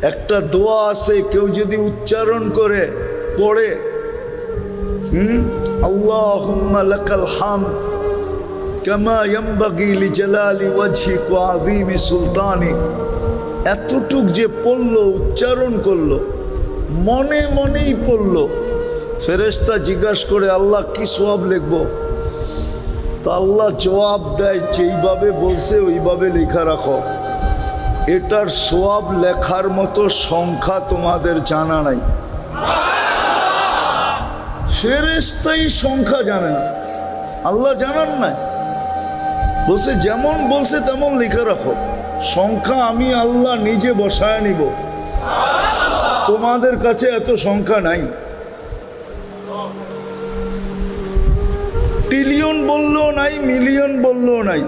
একটা দোয়া আছে, কেউ যদি উচ্চারণ করে পড়ে, আল্লাহুম্মা লাকাল হামদ কামা ইয়ানবাগি লিজালালি ওয়াজহিক ওয়া আযীমি সুলতানিক, এতটুক যে পড়লো, উচ্চারণ করলো, মনে মনেই পড়লো, ফেরেশতা জিজ্ঞাসা করে আল্লাহ কি সওয়াব লিখবো? তা আল্লাহ জবাব দেয়, যেইভাবে বলছে ওইভাবে লেখা রাখো। এটার সওয়াব লেখার মতো সংখ্যা তোমাদের জানা নাই। ফেরেশতাই সংখ্যা জানে না, আল্লাহ জানান নাই। বলছে যেমন বলছে তেমন লেখা রাখো, সংখ্যা আমি আল্লাহ নিজে বসায় নিব, তোমাদের কাছে এত সংখ্যা নাই। ট্রিলিয়ন বললেও নাই, মিলিয়ন বললেও নাই,